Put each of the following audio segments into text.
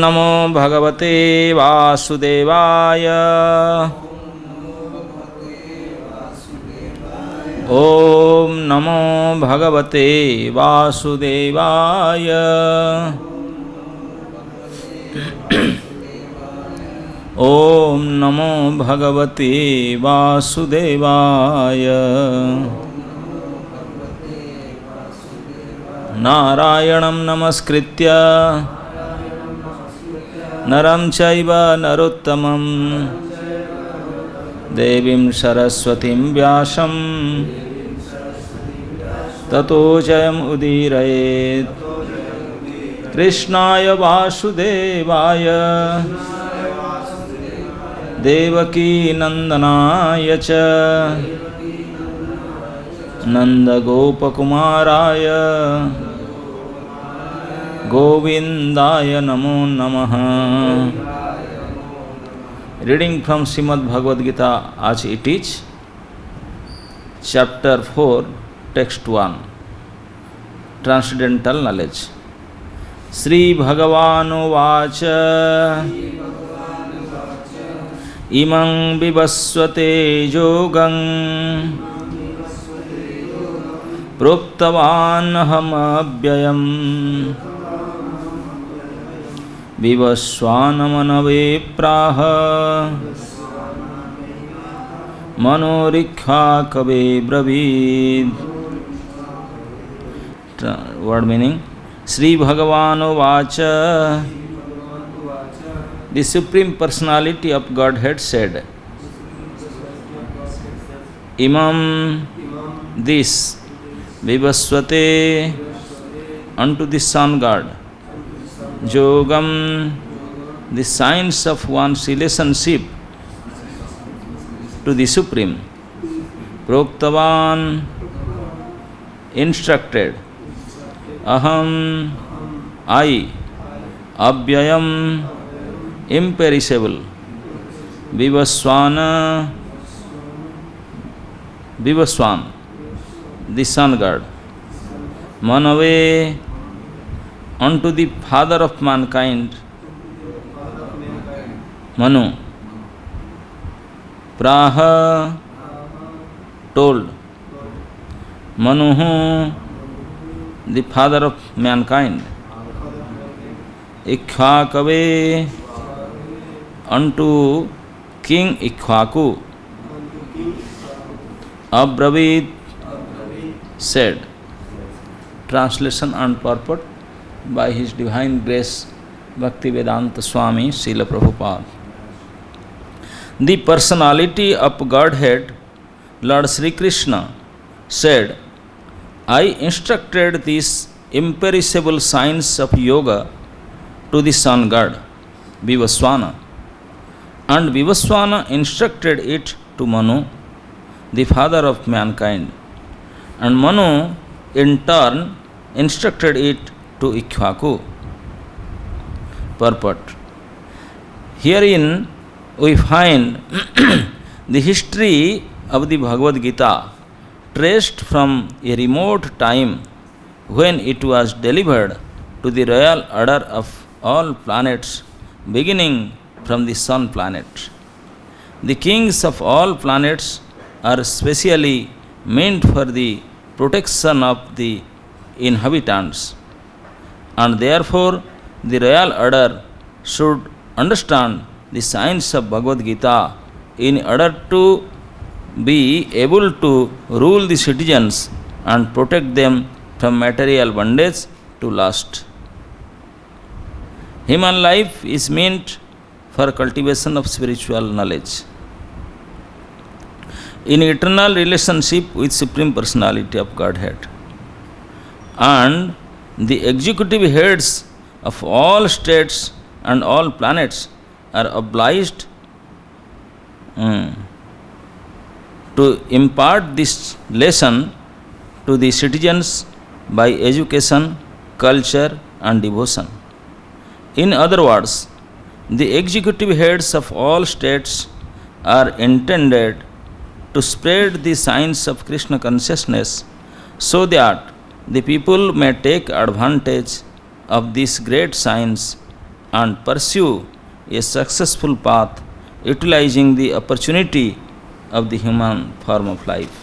नमो भगवते वासुदेवाय। ओम नमो भगवते वासुदेवाय। ओम नमो भगवते वासुदेवाय। नारायणं नमस्कृत्य नरं चैव नरोत्तमं देवीं सरस्वतीं व्यासं ततो जयमुदीरयेत्। कृष्णाय वासुदेवाय देवकी नंदनाय च नंदगोपकुमाराय गोविंदाय नमो नमः। Reading from Srimad Bhagavad Gita as it is, Chapter 4, Text 1, Transcendental Knowledge. Sri Bhagavanuvacha imang vivasvate yogam प्रोक्तवानहम अव्ययम् विवस्वानमनवे प्राह मनोरिक्षा कवे ब्रवीद। Word meaning. श्री भगवानुवाच, the supreme personality of godhead said, इमं this Vivasvate unto the sun god, Yogam the science of one's relationship to the Supreme, Proktavan instructed, Aham I, Abhyayam imperishable, Vivaswan the sun god, Manave unto the father of mankind, Manu, Praha told, Manuhu the father of mankind, Ikshvakave unto King Ikshvaku, Abravit said. Translation and purport by His Divine Grace Bhaktivedanta Swami Srila Prabhupada. The personality of Godhead, Lord Sri Krishna, said, I instructed this imperishable science of yoga to the sun god, Vivasvana, and Vivasvana instructed it to Manu, the father of mankind, and Manu in turn instructed it to Ikshvaku. Purport. Herein we find the history of the Bhagavad Gita traced from a remote time when it was delivered to the royal order of all planets, beginning from the sun planet. The kings of all planets are specially meant for the protection of the inhabitants, and therefore the royal order should understand the science of Bhagavad Gita in order to be able to rule the citizens and protect them from material bondage to lust. Human life is meant for cultivation of spiritual knowledge in eternal relationship with Supreme Personality of Godhead. And the executive heads of all states and all planets are obliged to impart this lesson to the citizens by education, culture and devotion. In other words, the executive heads of all states are intended to spread the science of Krishna consciousness so that the people may take advantage of this great science and pursue a successful path utilizing the opportunity of the human form of life.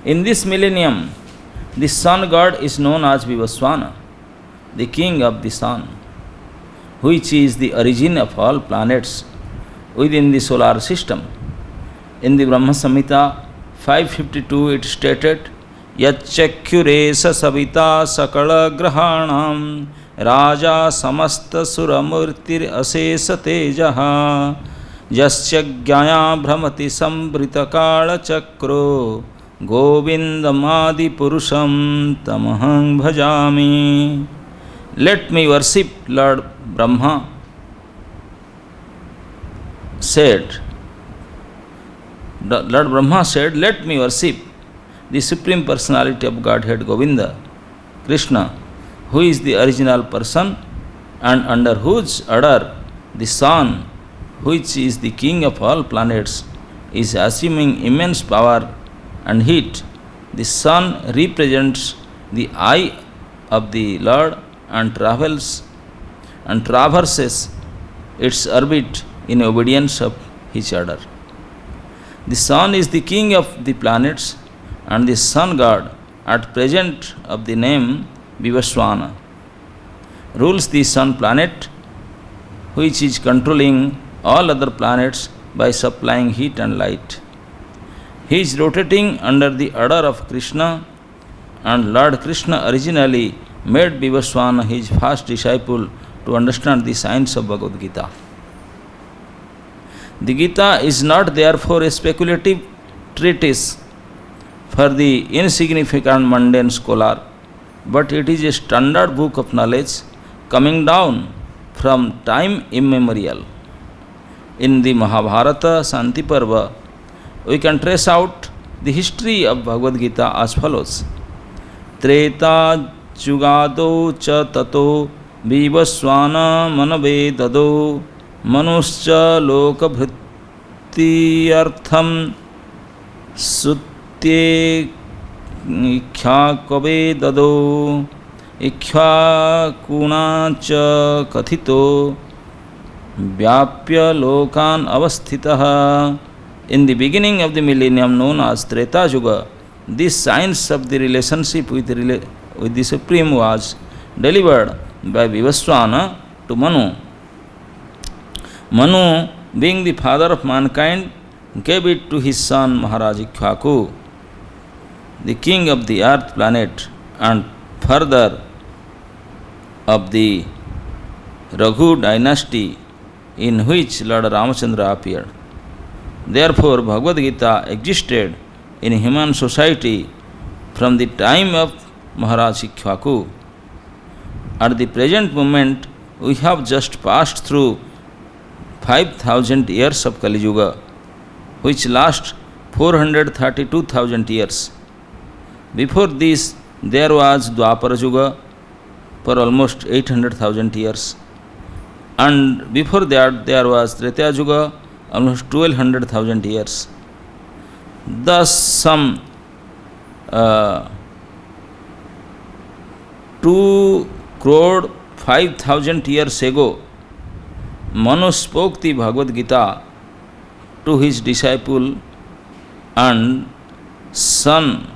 In this millennium, the sun god is known as Vivaswana, the king of the sun, which is the origin of all planets within the solar system. In the Brahma Samhita 552 it stated, Yacchakyuresa savita sakala grahanam raja samasta suramurtir asesa tejaha yasya gyaya brahmati sambrita kala chakro govindamadi purusham tamahang bhajami. Let me worship Lord Brahma, said. Lord Brahma said, let me worship the Supreme Personality of Godhead Govinda, Krishna, who is the original person and under whose order the sun, which is the king of all planets, is assuming immense power and heat. The sun represents the eye of the Lord and traverses its orbit in obedience of his order. The sun is the king of the planets and the sun god, at present of the name Vivaswana, rules the sun planet, which is controlling all other planets by supplying heat and light. He is rotating under the order of Krishna, and Lord Krishna originally made Vivaswana his first disciple to understand the science of Bhagavad Gita. The Gita is not therefore a speculative treatise for the insignificant mundane scholar, but it is a standard book of knowledge coming down from time immemorial. In the Mahabharata Shanti Parva, we can trace out the history of Bhagavad Gita as follows. Treta Jugado cha tato Vivaswana manave dado manuscha lokabhrityartham sutye ikhyakave dado ikhyakuna cha kathito vyapya lokan avasthitah. In the beginning of the millennium known as Treta Yuga, this science of the relationship with the Supreme was delivered by Vivaswana to Manu. Manu, being the father of mankind, gave it to his son Maharaj Ikshvaku, the king of the earth planet and further of the Raghu dynasty in which Lord Ramachandra appeared. Therefore, Bhagavad Gita existed in human society from the time of Maharaj Ikshvaku. At the present moment, we have just passed through 5,000 years of Kali Yuga, which lasts 432,000 years. Before this, there was Dwapara Yuga for almost 800,000 years. And before that, there was Treta Yuga, almost 1200,000 years. Thus, some 2,05,000 years ago, Manu spoke the Bhagavad Gita to his disciple and son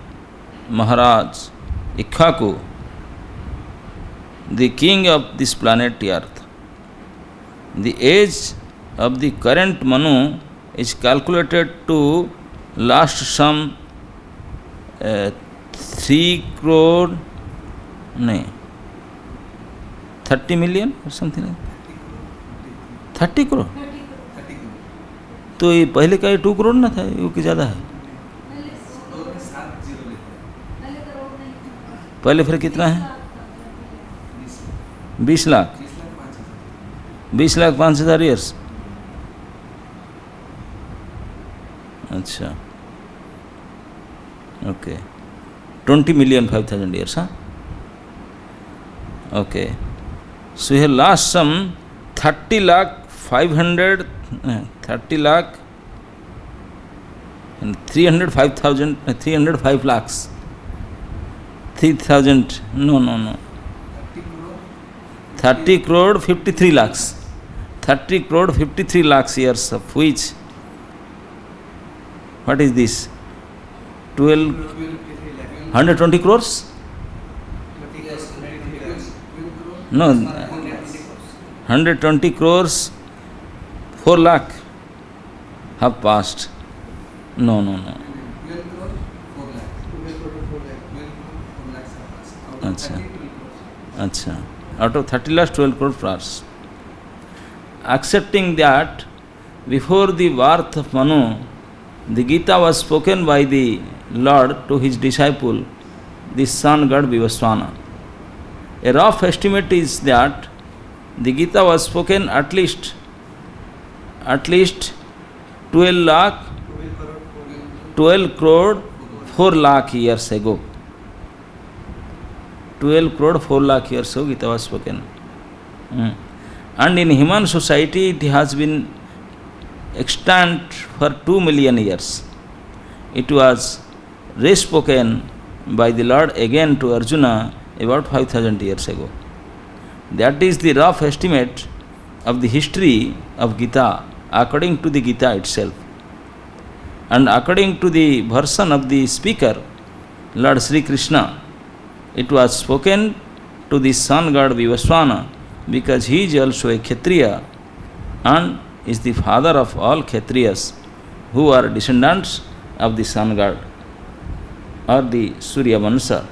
Maharaj Ikshvaku, the king of this planet Earth. The age of the current Manu is calculated to last some 30 million or something like that. 30 crore तो ये पहले का 2 करोड़ ना था, ये कि ज़्यादा है पहले फिर कितना है 20 लाख 5,000 ईयर्स अच्छा okay 20 million 5,000 years okay so here last some 30 lakh 500 30 lakh and 305,000 305 lakhs 3,000 no 30 crore 53 lakhs. 30 crore 53 lakhs years, of which, what is this? 12, 120 crores? No, 120 crores, 4 lakh have passed. No. Acha. Out of 30 lakhs, 12 crore passed. Accepting that before the birth of Manu, the Gita was spoken by the Lord to his disciple, the sun god Vivasvana. A rough estimate is that the Gita was spoken at least 12 crore 4 lakh years ago. 12 crore 4 lakh years ago Gita was spoken. And in human society it has been extant for 2 million years. It was re-spoken by the Lord again to Arjuna about 5,000 years ago. That is the rough estimate of the history of Gita according to the Gita itself. And according to the version of the speaker, Lord Sri Krishna, it was spoken to the sun god Vivasvana because he is also a Kshatriya and is the father of all Kshatriyas who are descendants of the sun god or the Surya Vansha.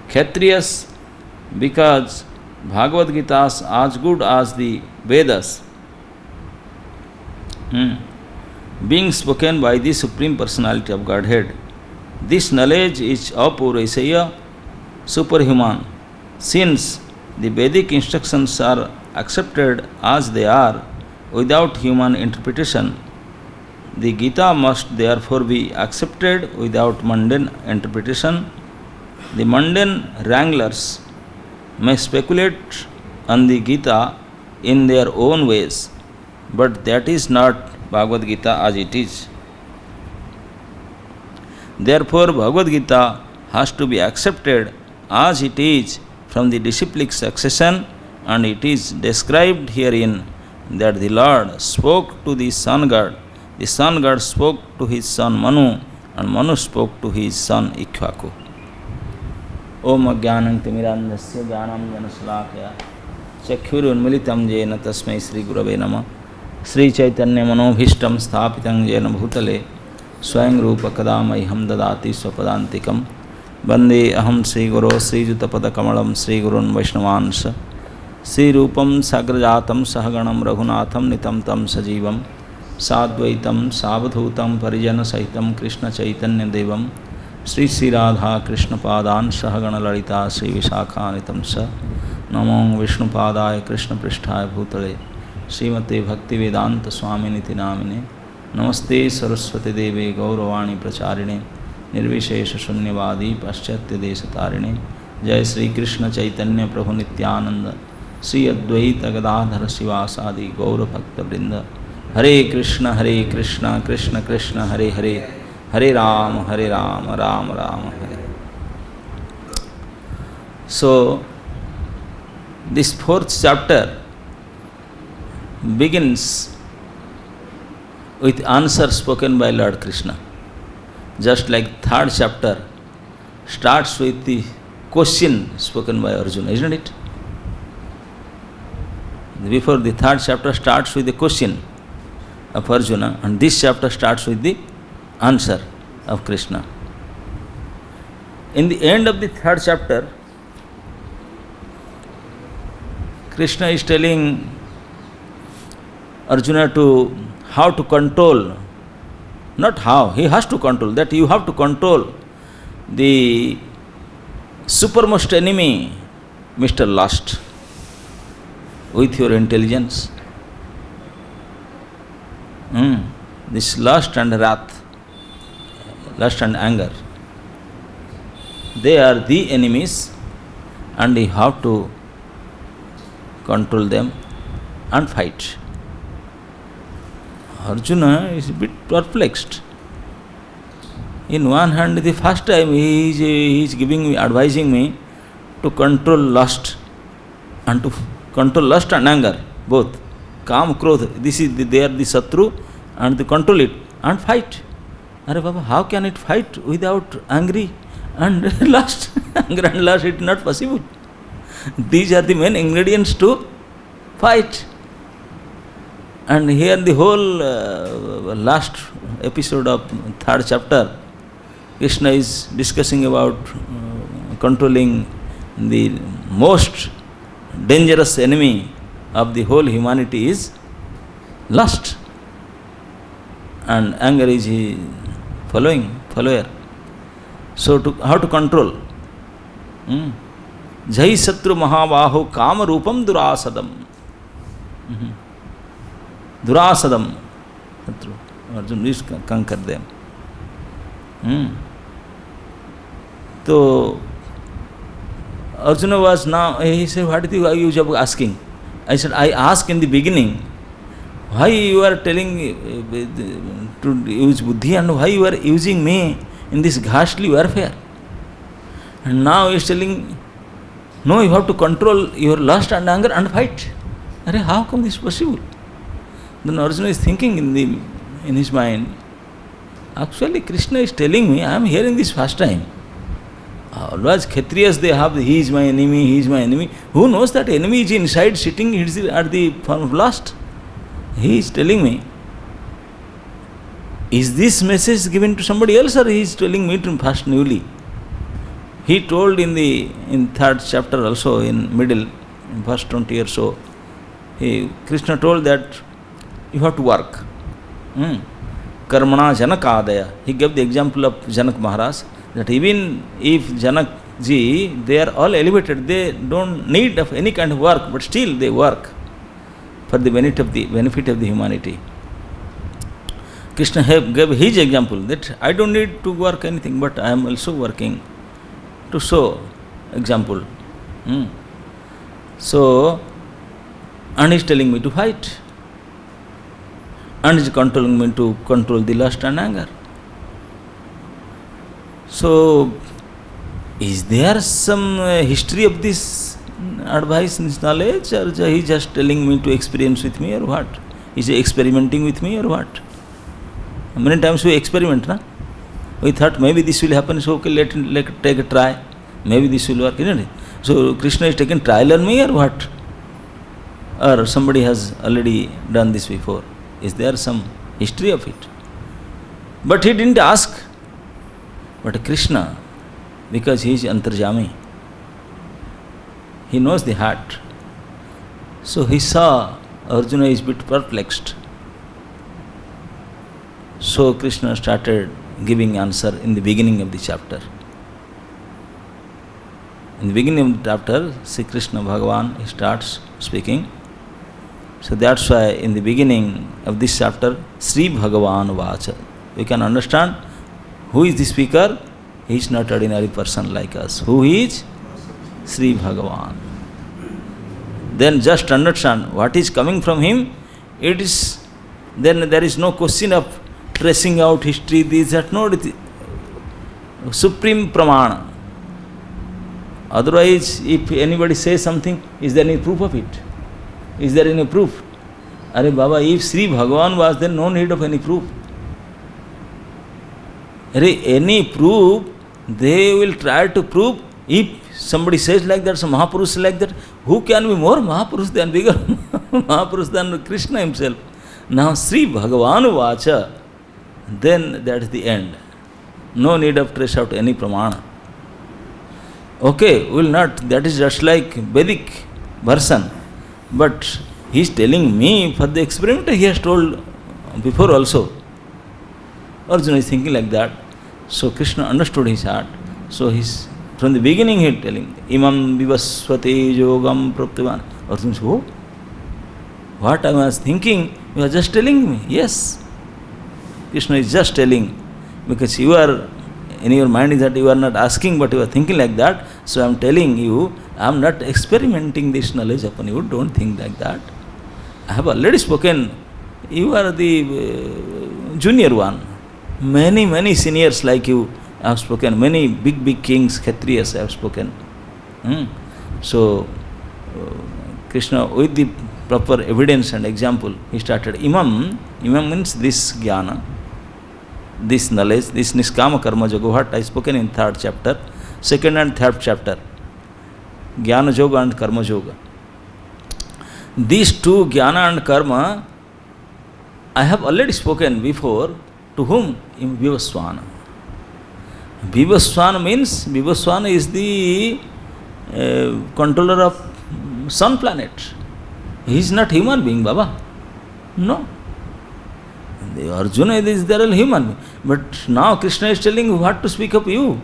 Kshatriyas because Bhagavad Gita is as good as the Vedas, being spoken by the Supreme Personality of Godhead. This knowledge is apuraisaya, superhuman, since the Vedic instructions are accepted as they are without human interpretation. The Gita must therefore be accepted without mundane interpretation. The mundane wranglers may speculate on the Gita in their own ways, but that is not Bhagavad Gita as it is. Therefore, Bhagavad Gita has to be accepted as it is from the disciplic succession, and it is described herein that the Lord spoke to the sun god spoke to his son Manu, and Manu spoke to his son Ikshvaku. Om Ajnanam Timirandhasya Jnanam Janasalakaya Chakhurunmilitam Jena Tasmai Sri Gurave Namah. Sri Chaitanya Manobhishtam Sthapitam Jena Bhutale Swayam Rupa Kadamaiham Dadati Swapadantikam Bande Aham Sri Guru Sri Jutapada Kamalam Sri Gurun Vaishnavansha Sri Rupam Sagrajatam Sahaganam Raghunatham Nitam Tam Sajivam Sadvaitam Savadhutam Parijana Sahitam Krishna Chaitanya Devam Sri Sri Radha Krishna Padan Sahagana Lalita Sri Visakhanitam Sa Namo Vishnu Padaya Krishna Pristhaya Bhutale Srimate Bhakti Vedanta Swaminiti Namine Namaste Saraswati Deve Gauravani Pracharine Nirvishesha Shunyavadi Paschatya Desatarine Jai Sri Krishna Chaitanya Prabhu Nityananda Sri Advaita Gadadhara Sivasadi Gaura Bhakta Vrinda Hare Krishna Krishna Krishna Hare Hare Hare Rama Rama Rama Hare. So, this fourth chapter begins with answer spoken by Lord Krishna. Just like third chapter starts with the question spoken by Arjuna, isn't it? Before the third chapter starts with the question of Arjuna, and this chapter starts with the answer of Krishna. In the end of the third chapter, Krishna is telling Arjuna how to control, not how, he has to control, that you have to control the supermost enemy, Mr. Lust, with your intelligence. This lust and wrath, lust and anger, they are the enemies, and you have to control them and fight. Arjuna is a bit perplexed. In one hand, the first time he is giving me, advising me to control lust and to control lust and anger, both. Kam, krodh, they are the Satru, and to control it and fight. Are Baba, how can it fight without angry and lust? Anger and lust, it is not possible. These are the main ingredients to fight. And here the whole last episode of third chapter, Krishna is discussing about controlling the most dangerous enemy of the whole humanity is lust. And anger is his follower. So how to control? Jai Satru Mahabahu Kama Rupam Durasadam. Durasadam. Arjuna is conquer them. So Arjuna was now, he said, what are you asking? I said, I asked in the beginning, why you are telling to use buddhi and why you are using me in this ghastly warfare? And now he is telling, no, you have to control your lust and anger and fight. Arey, how come this is possible? Then Arjuna is thinking in his mind, actually Krishna is telling me, I am hearing this first time. Always Kshatriyas, they have, he is my enemy, he is my enemy. Who knows that enemy is inside sitting at the form of lust? He is telling me. Is this message given to somebody else or he is telling me to first newly? He told in third chapter also, in middle, in first 20 or so, Krishna told that you have to work. Karmana Janakadaya. He gave the example of Janak Maharaj, that even if Janak ji, they are all elevated, they don't need of any kind of work, but still they work for the benefit of the humanity. Krishna gave his example that I don't need to work anything, but I am also working to show example. So, and he is telling me to fight. And he is controlling me to control the lust and anger. So, is there some history of this advice and knowledge, or he is just telling me to experience with me, or what? Is he experimenting with me, or what? Many times we experiment, na? We thought maybe this will happen, so okay, let take a try. Maybe this will work, isn't it? So Krishna is taking trial on me, or what? Or somebody has already done this before. Is there some history of it? But he didn't ask. But Krishna, because he is Antarjami, he knows the heart. So he saw Arjuna is a bit perplexed. So Krishna started giving answer in the beginning of the chapter. In the beginning of the chapter, Sri Krishna Bhagavan starts speaking. So that's why in the beginning of this chapter, Sri Bhagavan Vacha. We can understand who is the speaker. He is not ordinary person like us. Who is? Sri Bhagavan. Then just understand what is coming from him. It is, then there is no question of tracing out history, this, that, no, supreme pramana. Otherwise, if anybody says something, is there any proof of it? Is there any proof? Are Baba, if Sri Bhagavan was, then no need of any proof. Any proof, they will try to prove. If somebody says like that, some Mahapurush like that, who can be more Mahapurush than bigger Mahapurush than Krishna himself? Now Sri Bhagavan Vacha, then that is the end. No need of trace out any pramana. Okay, will not, that is just like Vedic version. But he is telling me for the experiment, he has told before also. Arjuna is thinking like that. So Krishna understood his heart. So he's, from the beginning he is telling, Imam vivasvate yogam praptivan. Arjuna says, oh, what I was thinking, you are just telling me. Yes. Krishna is just telling, because you are, in your mind is that you are not asking, but you are thinking like that. So I am telling you, I am not experimenting this knowledge upon you. Don't think like that. I have already spoken. You are the junior one. Many seniors like you have spoken. Many big kings, Kshatriyas have spoken. So Krishna, with the proper evidence and example, he started. Imam means this jnana, this knowledge, this niskama karma yoga, what I spoken in 3rd chapter, 2nd and 3rd chapter, jnana yoga and karma yoga. These two, jnana and karma, I have already spoken before. To whom? In Vivasvana. Vivasvana means, Vivasvana is the controller of sun planet. He is not human being, Baba. No. The Arjuna is there all human being. But now Krishna is telling what to speak of you.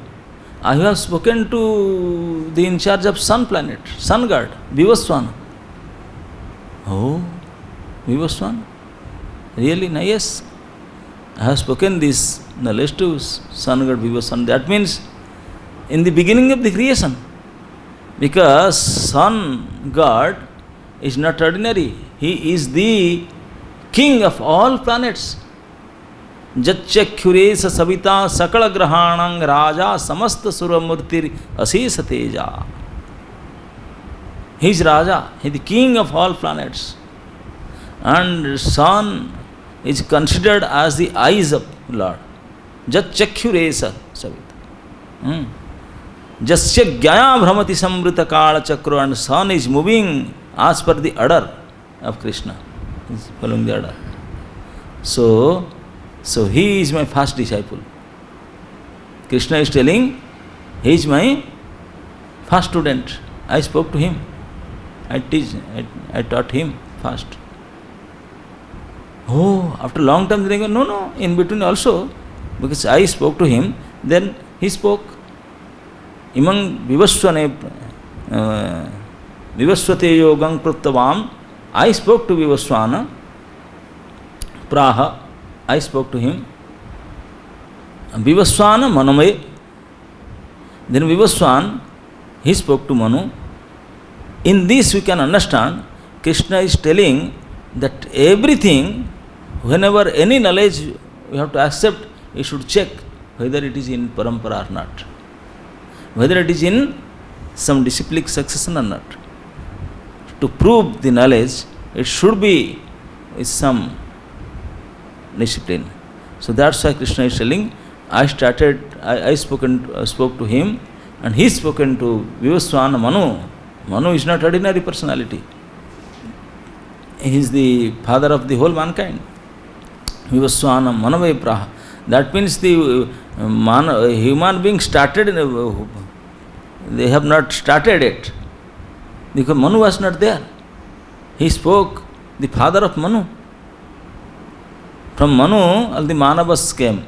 I have spoken to the in charge of sun planet, sun god, Vivasvana. Oh, Vivasvana? Really? No, yes. I have spoken this knowledge to sun god Vivasvana. That means in the beginning of the creation. Because sun god is not ordinary. He is the king of all planets. Jatchakyuresa savita sakala grahanang raja samasta suramurtir asesa teja. He is Raja, he is the king of all planets. And sun is considered as the eyes of Lord. Jatchakyuresa savita. Jasya gyaya bhramati samvrita kala chakra, and sun is moving as per the order of Krishna. He is following the order. So he is my first disciple. Krishna is telling, he is my first student. I spoke to him. I taught him first. Oh, after a long time they go, no, in between also, because I spoke to him, then he spoke. Imang vivasvane vivasvate yogam prattavam. I spoke to Vivasvana. Praha. I spoke to him. Vivasvana manamay. Then Vivasvan, he spoke to Manu. In this we can understand, Krishna is telling that everything, whenever any knowledge we have to accept, we should check whether it is in parampara or not. Whether it is in some disciplic succession or not. To prove the knowledge, it should be with some discipline. So that's why Krishna is telling, I spoke to him, and he spoken to Vivasvana Manu. Manu is not ordinary personality. He is the father of the whole mankind. Vivasvana Manave Praha. That means the human being started, they have not started it. Because Manu was not there. He spoke, the father of Manu. From Manu, all the Manavas came.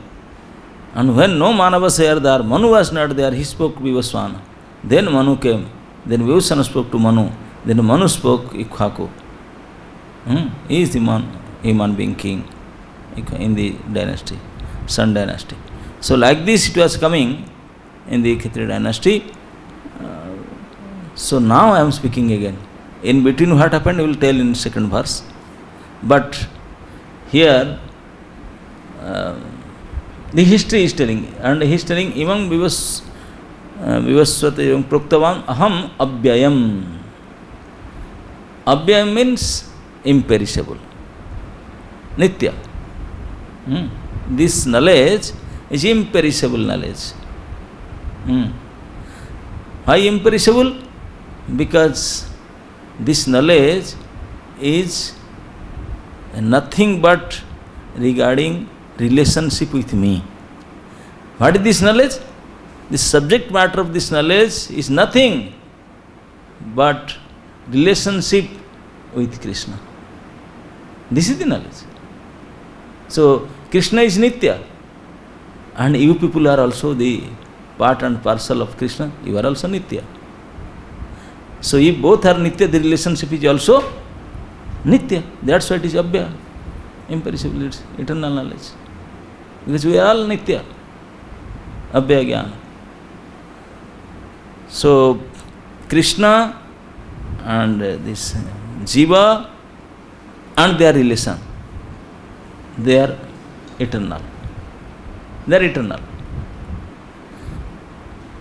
And when no Manavas were there, Manu was not there, he spoke Vivasvana. Then Manu came. Then Vivasvana spoke to Manu. Then Manu spoke Ikshvaku. He is the human being king in the dynasty, Sun dynasty. So like this it was coming in the Kshatriya dynasty. So now I am speaking again. In between what happened, we will tell in 2nd verse. But here the history is telling, and he is telling, Imam Vivasvate Yom Proktavam Aham Abhyayam. Abhyayam means imperishable, Nitya. This knowledge is imperishable knowledge. Why imperishable? Because this knowledge is nothing but regarding relationship with me. What is this knowledge? The subject matter of this knowledge is nothing but relationship with Krishna. This is the knowledge. So Krishna is Nitya, and you people are also the part and parcel of Krishna. You are also Nitya. So if both are Nitya, the relationship is also Nitya. That's why it is Abhya, imperishable, it's eternal knowledge. Because we are all Nitya, Abhya Jnana. So Krishna and this Jiva and their relation, they are eternal. They are eternal.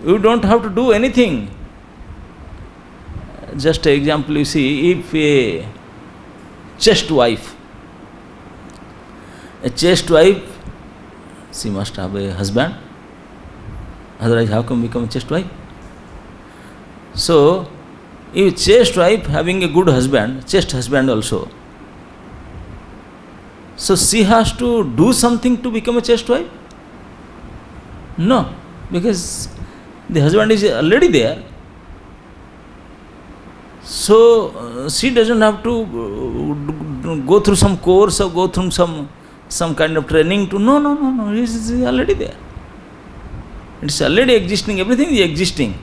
You don't have to do anything. just an example you see, if a chaste wife, she must have a husband, otherwise how can become a chaste wife? So, if chaste wife having a good husband, chaste husband also, so she has to do something to become a chaste wife? No, because the husband is already there. So she doesn't have to go through some course or go through some kind of training to, no, he is already there. It's already existing, everything is existing.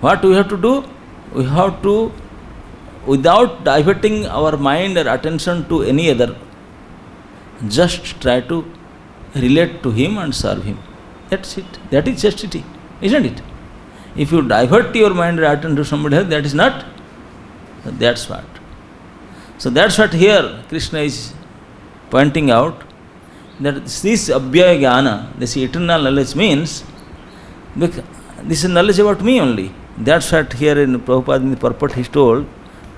What we have to do? We have to, without diverting our mind or attention to any other, just try to relate to him and serve him. That's it. That is chastity, isn't it? If you divert your mind or attention to somebody else, that is not. That's what. So that's what here Krishna is pointing out, that this abhyaya jnana, this eternal knowledge means, this is knowledge about me only. That's what here in Prabhupada in the purport he told,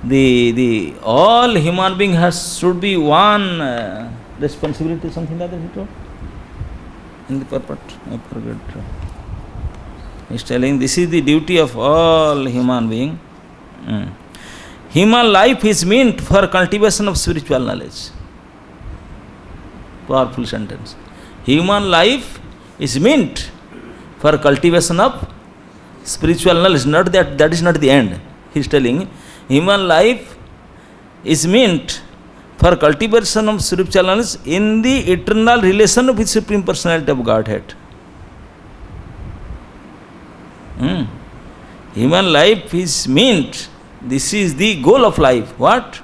the all human being should be one responsibility, something like that he told in the purport. I forget. He is telling this is the duty of all human being. Human life is meant for cultivation of spiritual knowledge. Powerful sentence. Human life is meant for cultivation of spiritual knowledge. Not that is not the end. He is telling human life is meant for cultivation of spiritual knowledge in the eternal relation with Supreme Personality of Godhead. Human life is meant, this is the goal of life. What?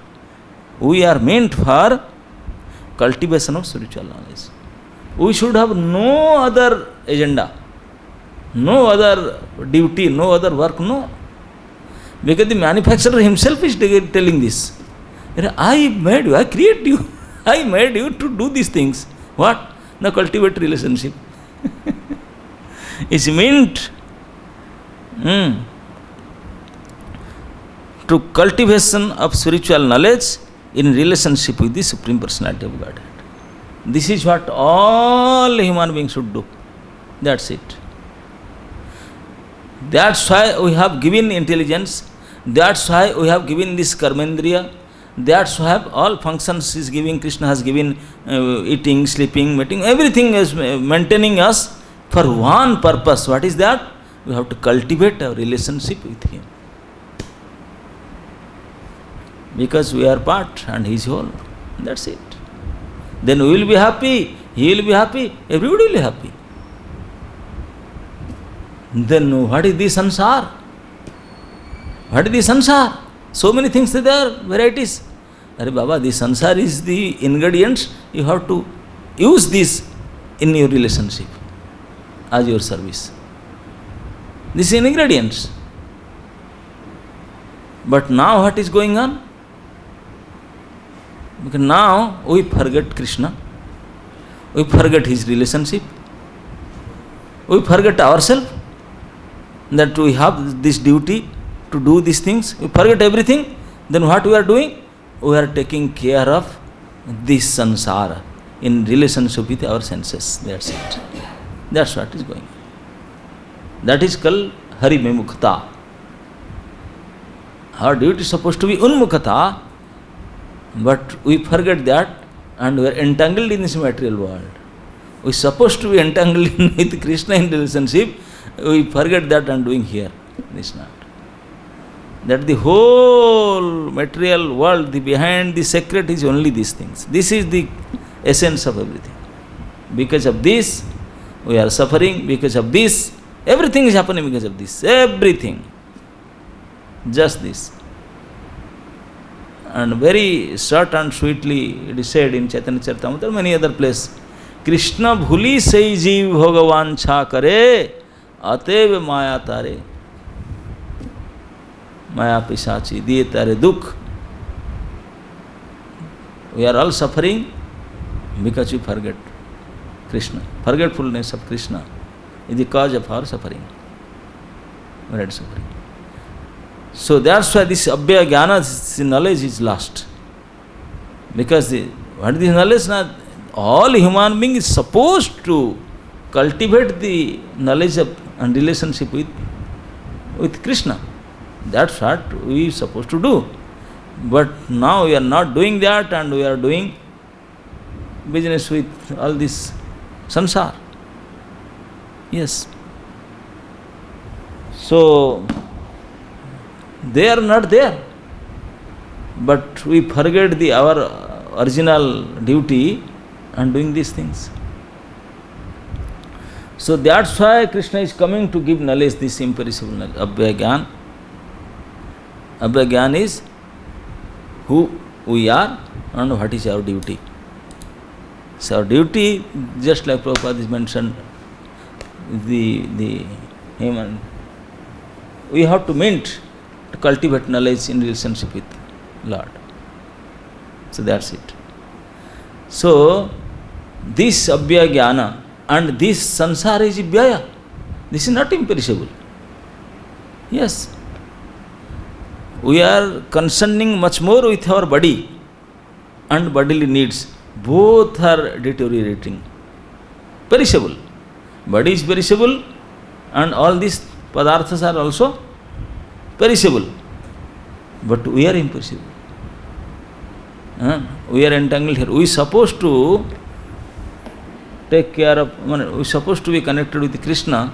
We are meant for cultivation of spiritual knowledge. We should have no other agenda, no other duty, no other work, no. Because the manufacturer himself is telling this. I made you, I created you, I made you to do these things. What? Now cultivate relationship. It's meant to cultivation of spiritual knowledge in relationship with the Supreme Personality of Godhead. This is what all human beings should do. That's it. That's why we have given intelligence. That's why we have given this karmendriya. That's why all functions is giving, Krishna has given eating, sleeping, mating, everything is maintaining us for one purpose. What is that? We have to cultivate our relationship with him. Because we are part and he is whole. That's it. Then we will be happy, he will be happy, everybody will be happy. Then what is the sansar? What is the sansar? So many things are there, varieties. Arey Baba, the sansar is the ingredients. You have to use this in your relationship as your service. This is ingredients. But now what is going on? Because now we forget Krishna. We forget his relationship. We forget ourselves, that we have this duty to do these things. We forget everything. Then what we are doing? We are taking care of this sansara in relationship with our senses. That's it. That's what is going on. That is called Hari Mimukta. Our duty is supposed to be Unmukata, but we forget that and we are entangled in this material world. We are supposed to be entangled with Krishna in relationship. We forget that and doing here. This is not. That the whole material world, the behind the secret is only these things. This is the essence of everything. Because of this, we are suffering. Because of this, everything is happening because of this. Everything. Just this. And very short and sweetly it is said in Chaitanya Charitamrita, many other places. Krishna bhuli sai jeev bhagavancha kare, atev maya tare. Maya pisachi diye tare dukh. We are all suffering because we forget Krishna. Forgetfulness of Krishna is the cause of our suffering. when it's suffering. So that's why this abhyaya jnana, this knowledge is lost. Because what is this knowledge? Now, all human being is supposed to cultivate the knowledge of and relationship with Krishna. That's what we are supposed to do. But now we are not doing that, and we are doing business with all this samsara. Yes. So they are not there. But we forget our original duty and doing these things. So that's why Krishna is coming to give knowledge, this imperishable knowledge, Abhyaya Jnana. Abhyaya Jnana is who we are and what is our duty. So our duty, just like Prabhupada is mentioned, the human, we have to mint, to cultivate knowledge in relationship with Lord. So that's it. So this Abhyaya Jnana and this sansara is Vyaya. This is not imperishable. Yes. We are concerning much more with our body and bodily needs. Both are deteriorating. Perishable. Body is perishable and all these padarthas are also perishable. But we are imperishable. We are entangled here. We are supposed to take care of, we are supposed to be connected with Krishna.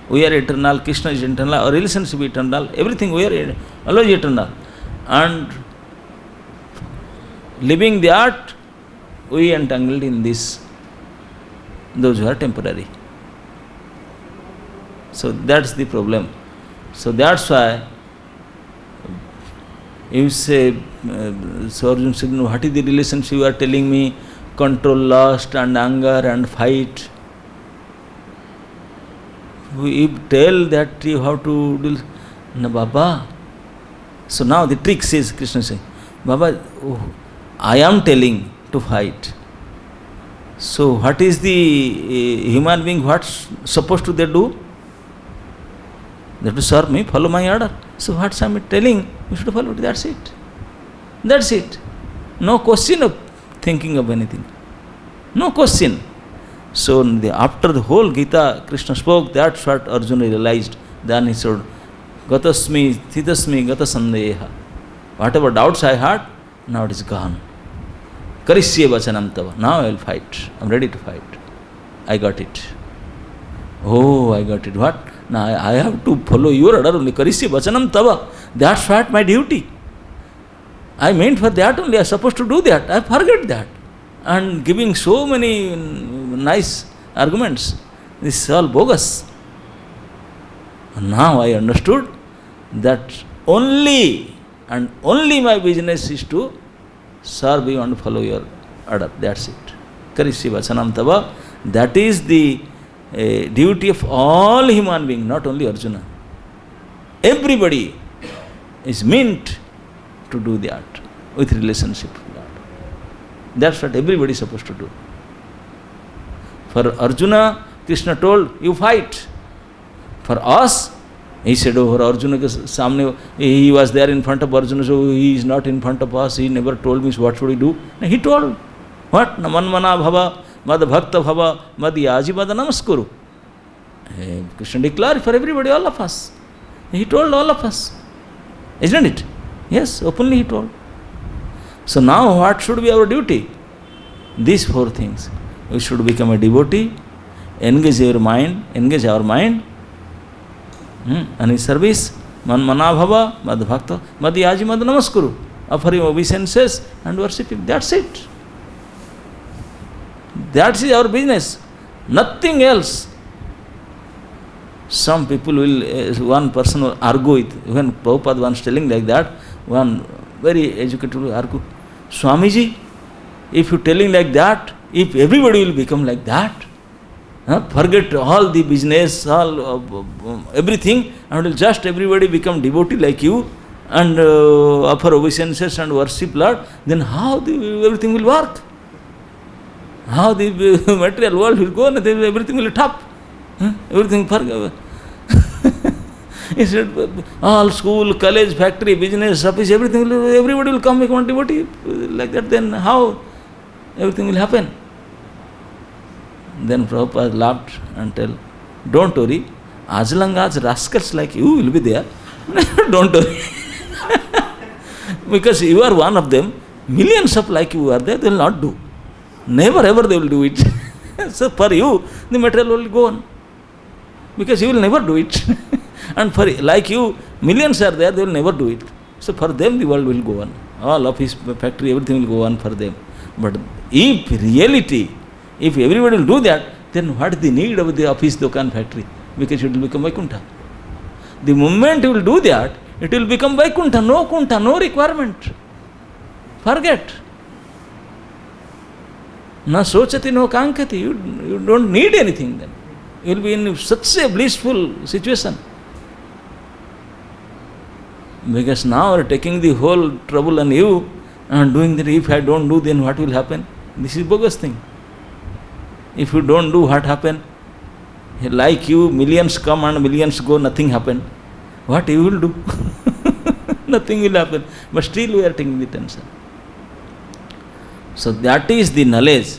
We are eternal, Krishna is eternal, our relationship is eternal, everything we are always eternal. And living that, we are entangled in this, those who are temporary. So that's the problem. So that's why you say, so Arjuna said, what is the relationship you are telling me? Control lust and anger and fight. We tell that you have to do. No, Baba. So now the trick says, Krishna says, Baba, I am telling to fight. So what is the human being, what's supposed to they do? They have to serve me, follow my order. So what I am telling, you should follow it. That's it. That's it. No question of thinking of anything. No question. So after the whole Gita, Krishna spoke, that's what Arjuna realized. Then he said, Gatasmi, Thitasmi, Gatasandeha. Whatever doubts I had, now it is gone. Karisye vachanam tava. Now I will fight. I am ready to fight. I got it. Oh, I got it. What? Now I have to follow your order only. Karisye vachanam tava. That's what my duty. I meant for that only. I am supposed to do that. I forget that. And giving so many nice arguments. This is all bogus. And now I understood that only and only my business is to serve you and follow your order. That's it. Karisye vachanam tava. That is the duty of all human beings, not only Arjuna. Everybody is meant to do that with relationship with God. That's what everybody is supposed to do. For Arjuna, Krishna told, you fight. For us, he said, oh, Arjuna ke samne, he was there in front of Arjuna, so he is not in front of us, he never told me, so what should we do? No, he told, what? Namanmana bhava, mad bhakta bhava, mad yaji mad namaskuru. Krishna declared for everybody, all of us. He told all of us. Isn't it? Yes, openly he told. So now what should be our duty? These four things. We should become a devotee, engage our mind, and his service, man mana bhava, mad bhakta, mad yaji mad namaskuru. Offer him obeisances and worship him. That's it. That is our business. Nothing else. Some people will, one person will argue with, when Prabhupada was telling like that, one very educated will argue, Swamiji, if you telling like that, if everybody will become like that, forget all the business, all everything, and will just everybody become devotee like you, and offer obeisances and worship Lord, then how everything will work? How the material world will go and everything will top? Everything He said, all school, college, factory, business, office, everything, everybody will come become devotee. Like that, then how everything will happen? Then Prabhupada laughed and told, don't worry, as long as rascals like you will be there, don't worry. Because you are one of them, millions of like you are there, they will not do. Never ever they will do it. So for you, the material will go on. Because you will never do it. And for like you, millions are there, they will never do it. So for them, the world will go on. All office, factory, everything will go on for them. But if reality, if everybody will do that, then what is the need of the office, dukan, factory? Because it will become Vaikuntha. The moment you will do that, it will become Vaikuntha, no Kuntha, no requirement. Forget. Na sochati no kankati. You don't need anything then. You will be in such a blissful situation. Because now you are taking the whole trouble on you and doing that. If I don't do, then what will happen? This is bogus thing. If you don't do, what happen? Like you, millions come and millions go, nothing happen. What you will do? Nothing will happen. But still we are taking the tension. So that is the knowledge.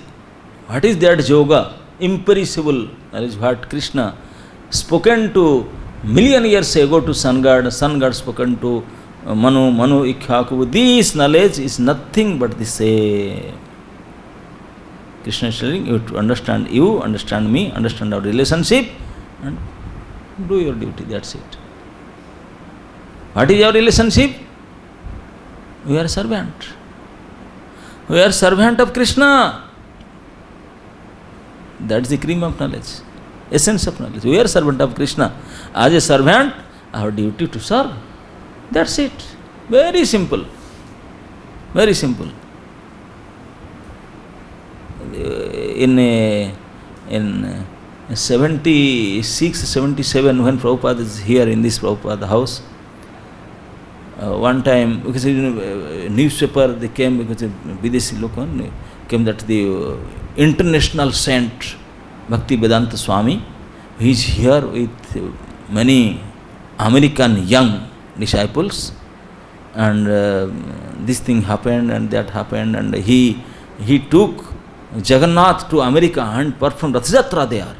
What is that yoga? Imperishable knowledge. What Krishna spoken to million years ago to sun god spoken to Manu Ikshvaku. This knowledge is nothing but the same. Krishna is telling you to understand you, understand me, understand our relationship, and do your duty. That's it. What is our relationship? We are a servant. We are servant of Krishna. That's the cream of knowledge, essence of knowledge. We are servant of Krishna. As a servant, our duty to serve. That's it. Very simple. Very simple. In 76, 77, when Prabhupada is here in this Prabhupada house, one time, because in newspaper they came, because Videshi Lokan came that the international saint Bhakti Vedanta Swami, he is here with many American young disciples, and this thing happened and that happened, and he took Jagannath to America and performed Rath Yatra there,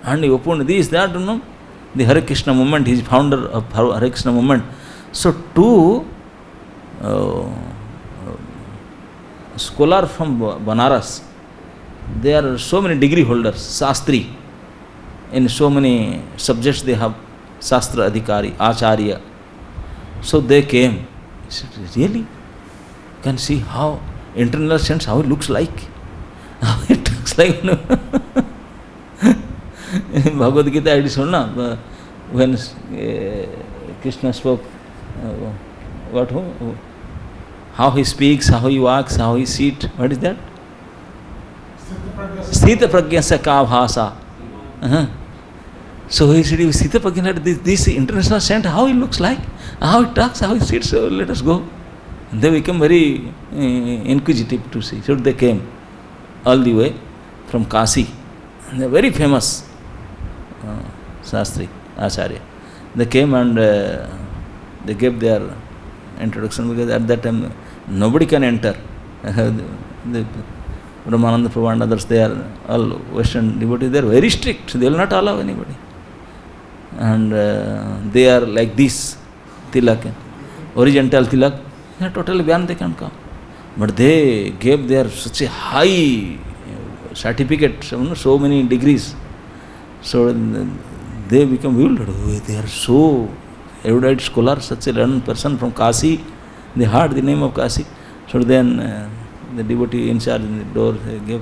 and he opened this, that, the Hare Krishna movement. He is founder of Hare Krishna movement. So two scholars from Banaras, they are so many degree holders, Shastri, in so many subjects they have Shastra Adhikari, Acharya. So they came. I said, really? You can see how internal sense, how it looks like. How it looks like. In Bhagavad Gita, it is when Krishna spoke, how he speaks, how he walks, how he sits. What is that? Sthita prajna sa ka bhasa. So he said, Sthita prajna, this international saint, how he looks like, how he talks, how he sits, so let us go. And they become very inquisitive to see. So they came all the way from Kasi. And they are very famous Shastri, Acharya. They came and they gave their introduction, because at that time nobody can enter. The Brahmananda Prabhu and others, they are all Western devotees, they are very strict, they will not allow anybody. And they are like this, tilak, horizontal tilak, they are totally banned, they can come. But they gave their such a high certificate, so many degrees. So they become bewildered. They are so erudite scholar, such a learned person from Kasi. They heard the name of Kasi. So then the devotee in charge in the door gave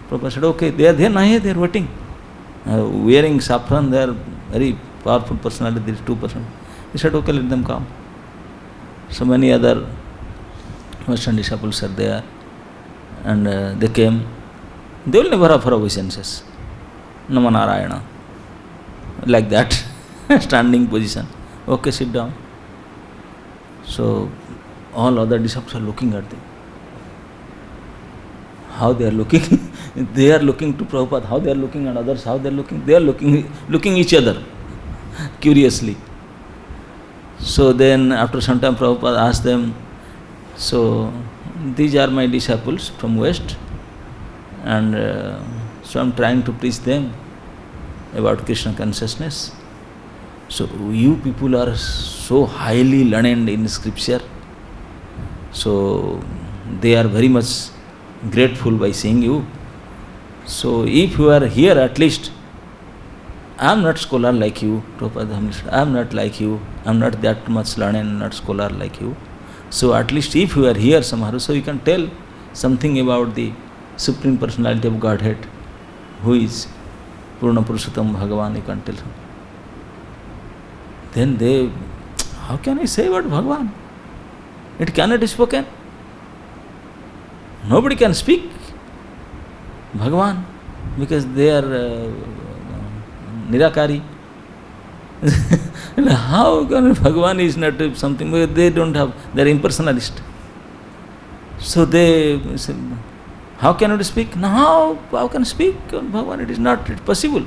Prabhupada said, okay, they are there, they are waiting. Wearing saffron, they are very powerful personality, these 2%. He said, okay, let them come. So many other Western disciples are there, and they came. They will never offer obeisances. Nama Narayana. Like that, standing position. Okay, sit down. So all other disciples are looking at them. How they are looking? They are looking to Prabhupada. How they are looking at others? How they are looking? They are looking each other curiously. So then after some time Prabhupada asked them, so these are my disciples from West, and so I am trying to preach them about Krishna consciousness. So you people are so highly learned in scripture, so they are very much grateful by seeing you. So if you are here, at least I am not scholar like you, Prabhupada, I am not like you, I am not that much learned, not scholar like you. So at least if you are here somehow, so you can tell something about the Supreme Personality of Godhead, who is Purna Purushottam Bhagavan, you can tell. Then they, how can I say about Bhagavan? It cannot be spoken. Nobody can speak Bhagavan because they are Nirakari. How can Bhagavan is not something? They don't have, they are impersonalist. So they say, how can you speak? No, how can speak on Bhagavan? It is not possible.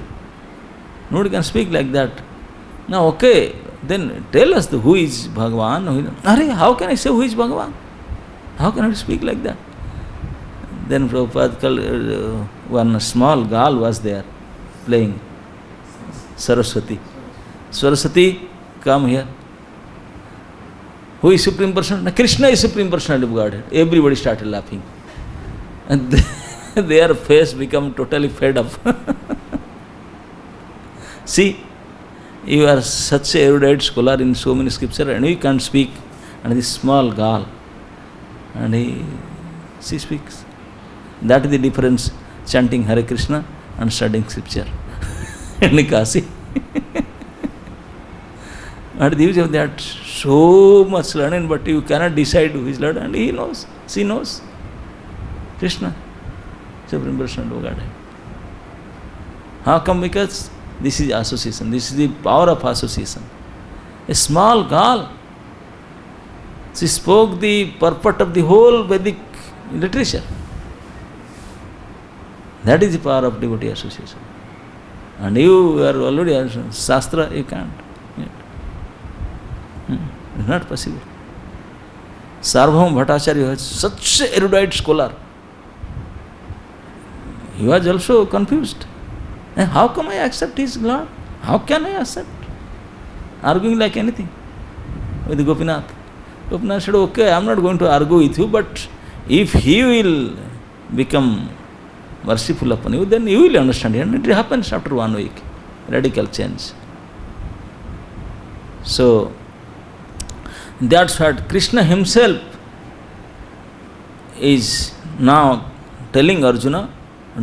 Nobody can speak like that. Now, okay, then tell us who is Bhagavan. How can I say who is Bhagavan? How can I speak like that? Then Prabhupada called, one small girl was there playing Saraswati. Saraswati, come here. Who is Supreme Personality? Krishna is Supreme Personality of Godhead. Everybody started laughing. And their face became totally fed up. See, you are such a erudite scholar in so many scriptures and you can't speak. And this small girl, and she speaks. That is the difference, chanting Hare Krishna and studying scripture. In Kasi. And the use of that, so much learning, but you cannot decide who is Lord, and he knows, she knows. Krishna, Supreme Personality of Godhead. How come? Because this is association, this is the power of association. A small girl, she spoke the purport of the whole Vedic literature. That is the power of devotee association. And you are already Shastra, you can't. It's not possible. Sarvabhauma Bhattacharya was such an erudite scholar. He was also confused. And how come I accept his Lord? How can I accept? Arguing like anything with Gopinath. Gopinath said, okay, I am not going to argue with you, but if he will become merciful upon you, then you will understand. And it happens after 1 week. Radical change. So, that's what Krishna himself is now telling Arjuna,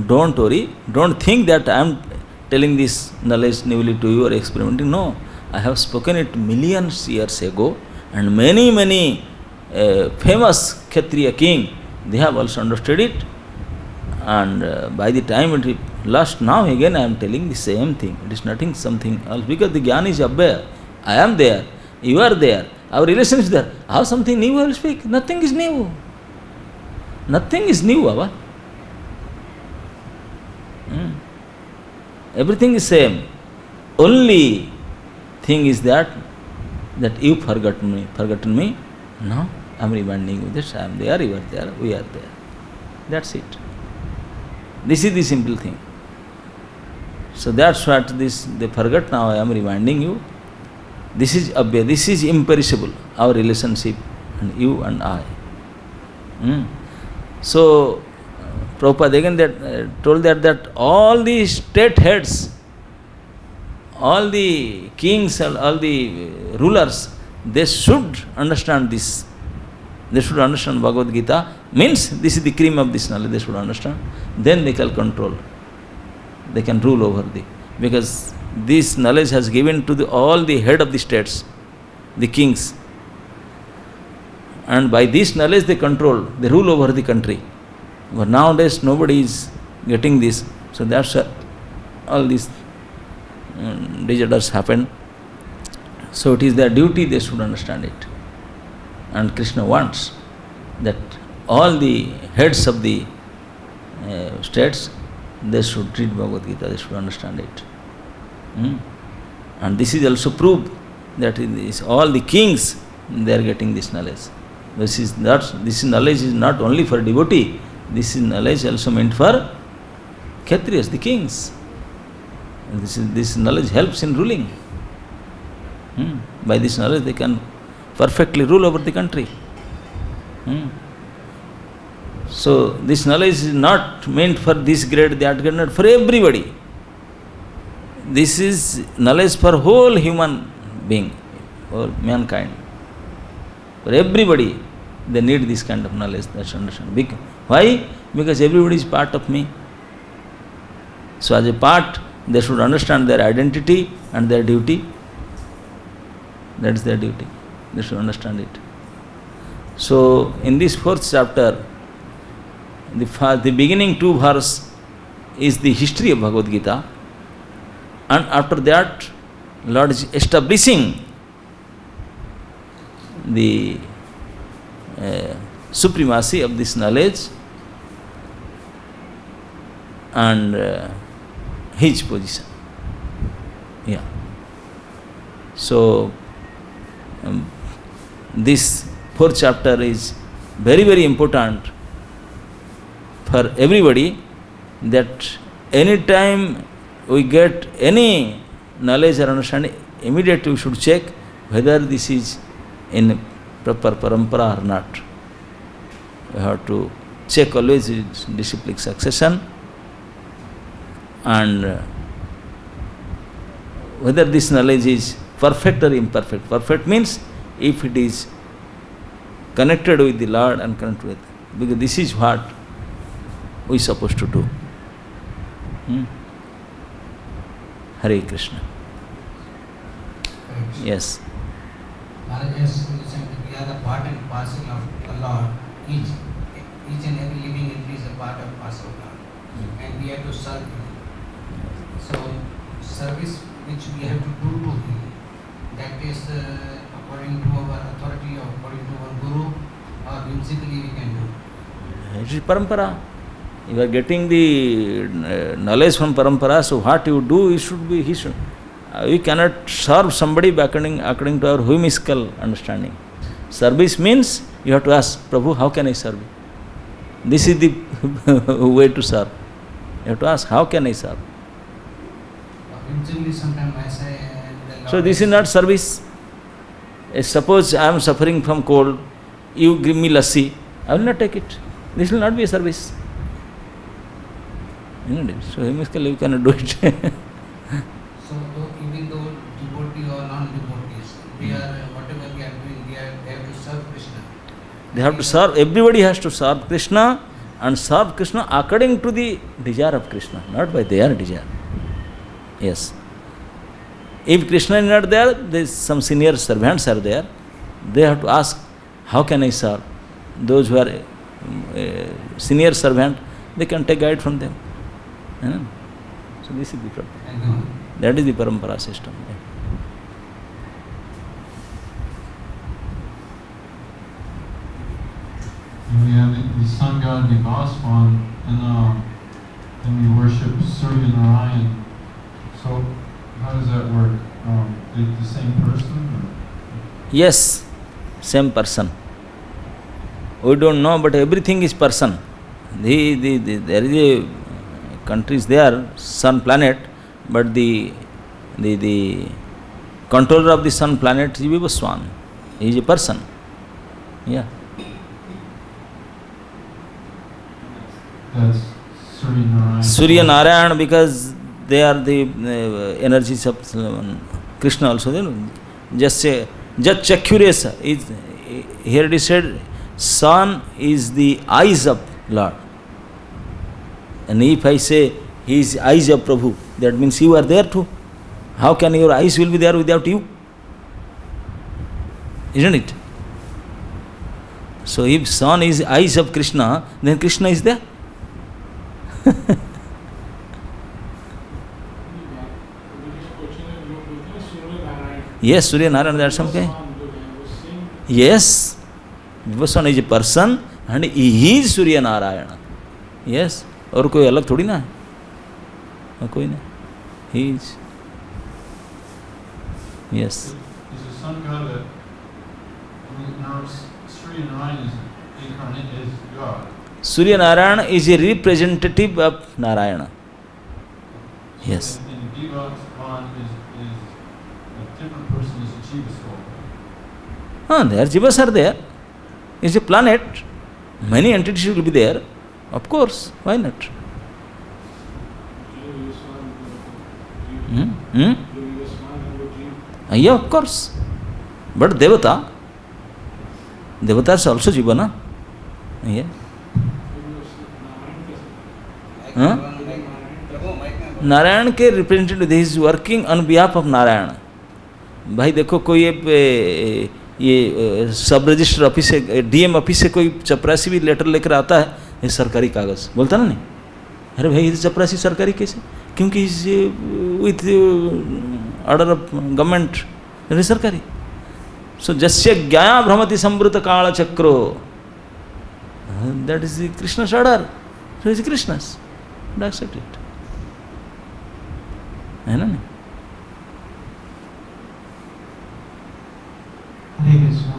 don't worry, don't think that I am telling this knowledge newly to you or experimenting. No, I have spoken it millions years ago, and many famous Kshatriya king, they have also understood it. And by the time it last, now again I am telling the same thing. It is nothing something else, because the Jnana is Abhaya. I am there, you are there, our relation is there. How something new I will speak? Nothing is new. Nothing is new, Abba. Everything is same. Only thing is that you forgotten me. Now I am reminding you that I am there, you are there, we are there. That's it. This is the simple thing. So that's what they forgot. Now I am reminding you. This is Abhaya, this is imperishable, our relationship, and you and I. So Prabhupada again told that all the state heads, all the kings, all the rulers, they should understand this. They should understand Bhagavad Gita. Means this is the cream of this knowledge, they should understand. Then they can control. They can rule over because this knowledge has given to all the head of the states, the kings. And by this knowledge they control, they rule over the country. But nowadays nobody is getting this. So that's all these disorders happen. So it is their duty, they should understand it. And Krishna wants that all the heads of the states, they should read Bhagavad Gita, they should understand it. And this is also proved that is all the kings, they are getting this knowledge. This knowledge is not only for devotee, this is knowledge also meant for Kshatriyas, the kings. And this knowledge helps in ruling. By this knowledge they can perfectly rule over the country. So this knowledge is not meant for this grade, that grade, not for everybody. This is knowledge for whole human being, whole mankind. For everybody, they need this kind of knowledge. That's understand. Why? Because everybody is part of me. So as a part, they should understand their identity and their duty. That is their duty. They should understand it. So in this 4th chapter, the beginning 2 verse is the history of Bhagavad Gita, and after that Lord is establishing the supremacy of this knowledge and his position. Yeah. So this 4th chapter is very, very important for everybody, that any time we get any knowledge or understanding, immediately we should check whether this is in proper parampara or not. We have to check always its disciplic succession and whether this knowledge is perfect or imperfect. Perfect means if it is connected with the Lord and connected with, because this is what we are supposed to do. Hare Krishna. Yes. Maharaj, we are the part and parcel of the Lord. Each and every living entity is a part and parcel of Lord. And we have to serve Him. So, service which we have to do to Him, that is according to our authority or according to our Guru, or whimsically we can do. It is parampara. You are getting the knowledge from parampara, so what you do, it should be, he should. We cannot serve somebody according to our whimsical understanding. Service means you have to ask, Prabhu, how can I serve you? This is the way to serve. You have to ask, how can I serve? Sometimes I say, so this is not service. Suppose I am suffering from cold, you give me lassi, I will not take it. This will not be a service. So whimsically you cannot do it. So even though devotee or non-devotees, they are whatever they are doing, they have to serve Krishna. They have to serve, everybody has to serve Krishna and serve Krishna according to the desire of Krishna, not by their desire. Yes. If Krishna is not there, there is some senior servants are there. They have to ask, how can I serve? Those who are senior servant, they can take guide from them. So this is the problem. That is the parampara system. We have the sun god Vivaswan, and we worship Surya Narayan. So how does that work? Is it the same person? Or? Yes, same person. We don't know, but everything is person. There is a countries there, sun planet, but the controller of the sun planet is Vivaswan. He is a person. Yeah. That's Surya Narayan. Surya Narayan, because they are the energies of Krishna also. Just say, Jat Chakyuresa is here it is said, sun is the eyes of Lord. And if I say he is eyes of Prabhu, that means you are there too. How can your eyes will be there without you? Isn't it? So if sun is eyes of Krishna, then Krishna is there. Yes, Surya Narayan, that's okay. Yes, Vivaswan is a person and he is Surya Narayana. Yes, और कोई अलग थोड़ी ना है, कोई नहीं. He is. Yes. Is the sun god that Surya Narayan is incarnate is God. Surya Narayana is a representative of Narayana. Yes. And Jiva Swan is a different person is a Jiva soul. There Jivas are there. It's a planet. Many entities will be there. Of course, why not? Yeah, of course. But Devatas also Jiva, na? Yeah. Narayan के representative he is working on behalf of Narayan. भाई देखो कोई ये सब register office से DM office से कोई चपरासी भी लेटर लेकर आता है, ये सरकारी कागज़ बोलता ना नहीं. अरे भाई ये चपरासी सरकारी कैसे? क्योंकि विथ ऑर्डर ऑफ गवर्नमेंट सरकारी. सो जस्य ज्ञाया भ्रमति संवृत काल चक्रो, that is the Krishna's order. So is Krishna's, accept it. है ना नहीं? Hare Krishna,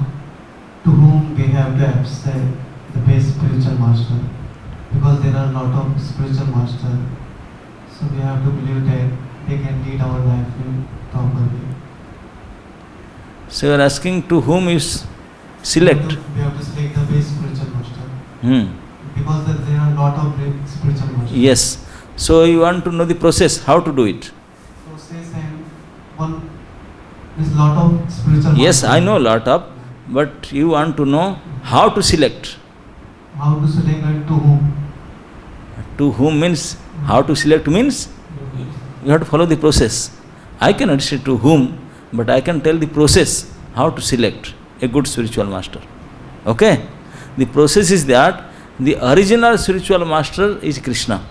to whom we have to accept the best spiritual master, because there are a lot of spiritual masters, so we have to believe that they can lead our life properly. So you are asking to whom you select? We have to select the best spiritual master. Because there are a lot of spiritual masters. Yes. So you want to know the process, how to do it? Process and one is lot of spiritual masters. Yes, I know lot of, but you want to know how to select. How to select and to whom? To whom means, how to select means, you have to follow the process. I cannot say to whom, but I can tell the process how to select a good spiritual master. Okay? The process is that the original spiritual master is Krishna.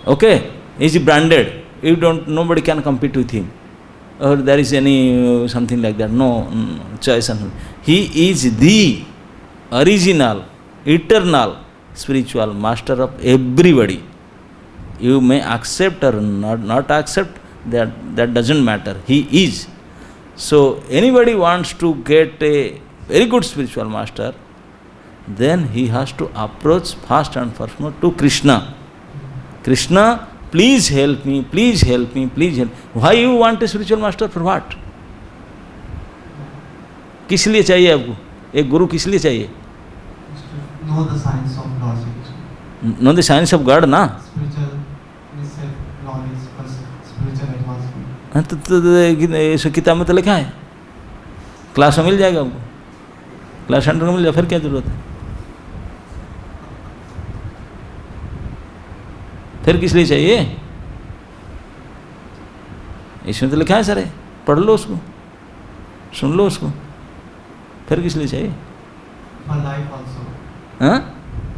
Okay? He is branded. You don't, nobody can compete with him. Or there is any something like that. No choice. He is the original, eternal spiritual master of everybody. You may accept or not accept, that doesn't matter. He is. So anybody wants to get a very good spiritual master, then he has to approach first and foremost to Krishna. Krishna, please help me, please help me, please help me. Why you want a spiritual master? For what? किस लिए चाहिए आपको एक गुरु? किस लिए चाहिए? Know the science of Lord Shri Krishna. Know the science of God, ना? Spiritual knowledge, spiritual advancement. हाँ तो किताब में तो लिखा है. क्लास में मिल जाएगा आपको, क्लास सेंटर में मिल जाए, फिर क्या जरूरत है? फिर किस लिए चाहिए? इसमें तो लिखा है सारे, पढ़ लो उसको, सुन लो उसको, फिर किस लिए चाहिए? For life also. हाँ?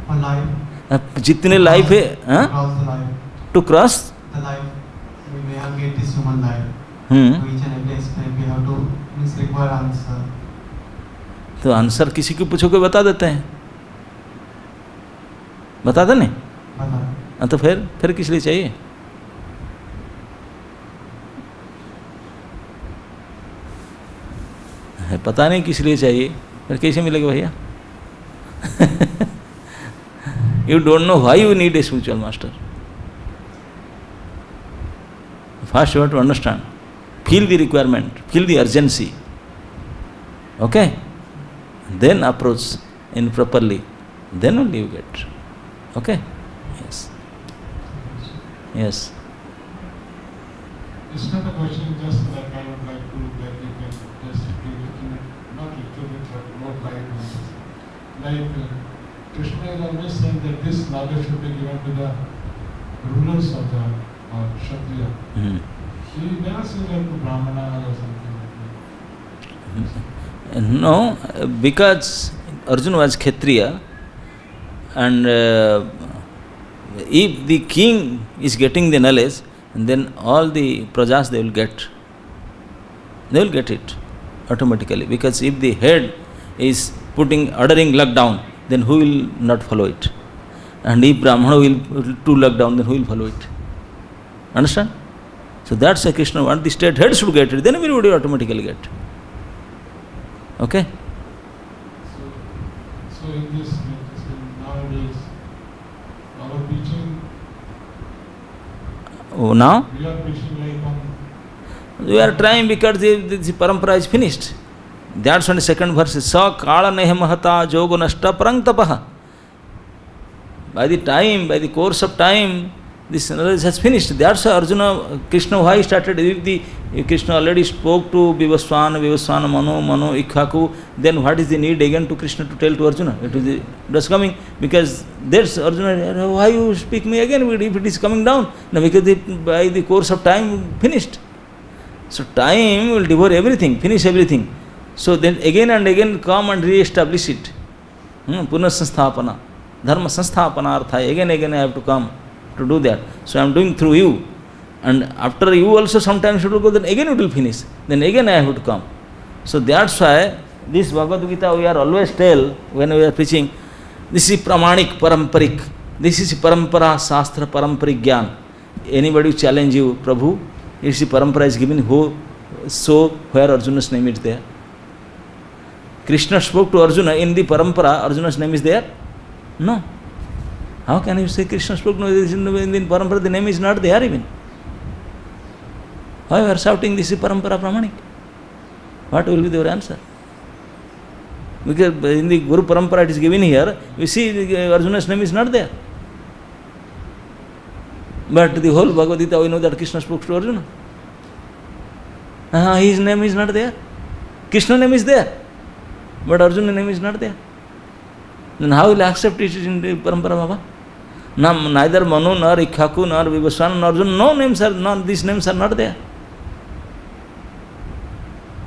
For life. जितने लाइफ है, हाँ? Cross the life. To cross The life. We have get this human life. To each and every aspect we have to require answer. तो आंसर किसी को पूछो के बता देते हैं, बताते नहीं? हाँ तो फिर किस लिए चाहिए? है पता नहीं किस लिए चाहिए, फिर कैसे मिलेगा भैया? You don't know why you need a spiritual master. First you have to understand, feel the requirement, feel the urgency. Okay? Then approach in properly, then only you get. Okay? Yes. Yes. It's not a question just that I would like to that you can just be looking at, not little bit, but more like Krishna is always saying that this knowledge should be given to the rulers of the Kshatriya. He never says that to Brahmana or something like that. No, because Arjuna was Kshatriya, and if the king is getting the knowledge, then all the prajas they will get it automatically. Because if the head is ordering lockdown, then who will not follow it? And if Brahmana will do lockdown, then who will follow it? Understand? So that's why Krishna wants the state head should get it, then everybody automatically get. Okay? So in this nowadays, our preaching, Oh, now we are preaching like on. we are trying because the parampara is finished. That's when the second verse is Sa Kala Neha Mahata Jogo Nashta Parang Tapaha. By the course of time, this knowledge has finished. That's why Arjuna, Krishna, why he started? If Krishna already spoke to Vivasvana, Mano, Ikhaku, then what is the need again to Krishna to tell to Arjuna? It was coming, because there's Arjuna, why you speak me again if it is coming down? No, because by the course of time finished. So time will devour everything, finish everything. So then again and again come and re-establish it. Puna Sanstapana, Dharma Sanstapana Artha, again I have to come to do that. So I am doing through you. And after you also sometimes should go, then again it will finish. Then again I have to come. So that's why this Bhagavad Gita we are always tell when we are preaching, this is Pramanik, Paramparik. This is Parampara, Shastra, Paramparik Gyan. Anybody challenge you, Prabhu, it's the Parampara is given, so where Arjuna's name is there. Krishna spoke to Arjuna in the Parampara, Arjuna's name is there? No. How can you say Krishna spoke in the Parampara, the name is not there even? Why you are shouting this is Parampara Pramanik? What will be your answer? Because in the Guru Parampara it is given here, we see Arjuna's name is not there. But the whole Bhagavad Gita we know that Krishna spoke to Arjuna. His name is not there. Krishna's name is there. But Arjuna's name is not there. Then how will I accept it in the Parampara Baba? Neither Manu, nor Ikhaku, nor Vivasvana, nor Arjuna, no names are, none these names are not there.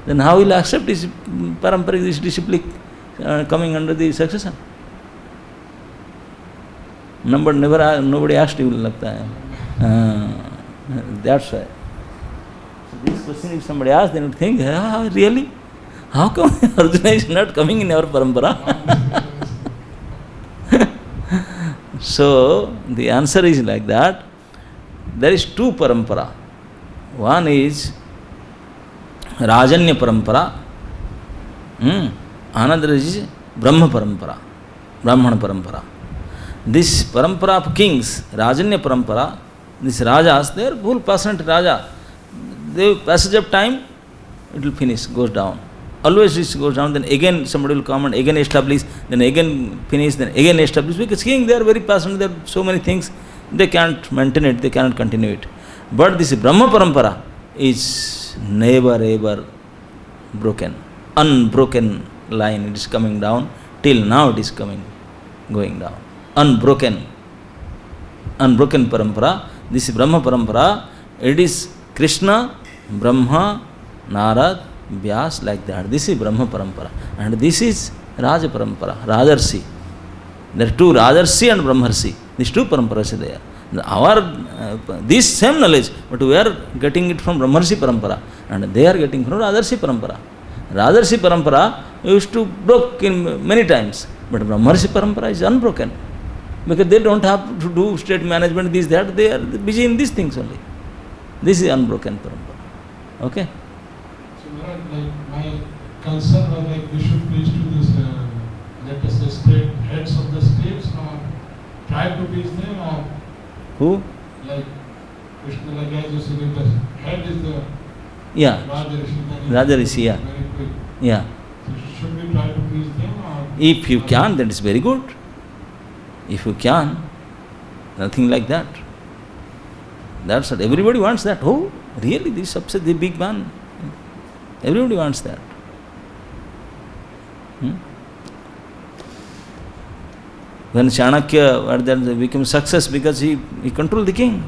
Then how will I accept this Parampara, this disciple coming under the succession? Nobody asked you, lagta hai. That's why. So this question if somebody asks, then you think, really? How come Arjuna is not coming in our Parampara? So, the answer is like that. There is two Parampara. One is Rajanya Parampara. Another is Brahma Parampara. Brahmana Parampara. This Parampara of kings, Rajanya Parampara, these Rajas, they are full passionate Raja. The passage of time, it will finish, goes down. Always it goes down, then again somebody will come and again establish, then again finish, then again establish. Because king, they are very passionate, there are so many things, they can't maintain it, they cannot continue it. But this Brahma Parampara is never ever broken. Unbroken line, it is coming down, till now it is going down. Unbroken Parampara. This is Brahma Parampara, it is Krishna, Brahma, Narad, Vyas, like that. This is Brahma Parampara. And this is Raja Parampara, Rajarsi. There are two, Rajarsi and Brahmarsi. These two Paramparas are there. This same knowledge, but we are getting it from Brahmarsi Parampara. And they are getting from Rajarsi Parampara. Rajarsi Parampara used to broke in many times. But Brahmarsi Parampara is unbroken. Because they don't have to do state management, this, that. They are busy in these things only. This is unbroken Parampara. Okay? Like my concern was like we should preach to this, let us say, state heads of the states, or try to preach them, or who? Like Krishna, like as you said, the head is the Rajarishi, yeah. Very quick. Yeah. So should we try to preach them, or if you can, that is very good. If you can, nothing like that. That's what everybody wants that. Oh, really? This upset the big man. Everybody wants that. When Chanakya became success because he controlled the king.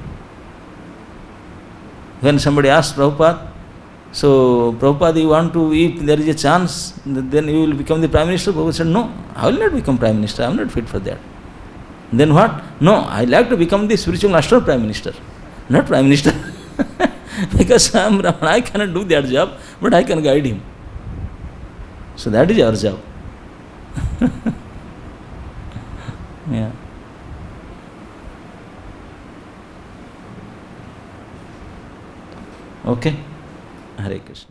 When somebody asked Prabhupada, so Prabhupada, you want to, if there is a chance, then you will become the Prime Minister? Prabhupada said, no, I will not become Prime Minister, I am not fit for that. Then what? No, I like to become the spiritual master of Prime Minister, not Prime Minister. Because I am Brahman, I cannot do that job, but I can guide him. So that is our job. Yeah. Okay? Hare Krishna.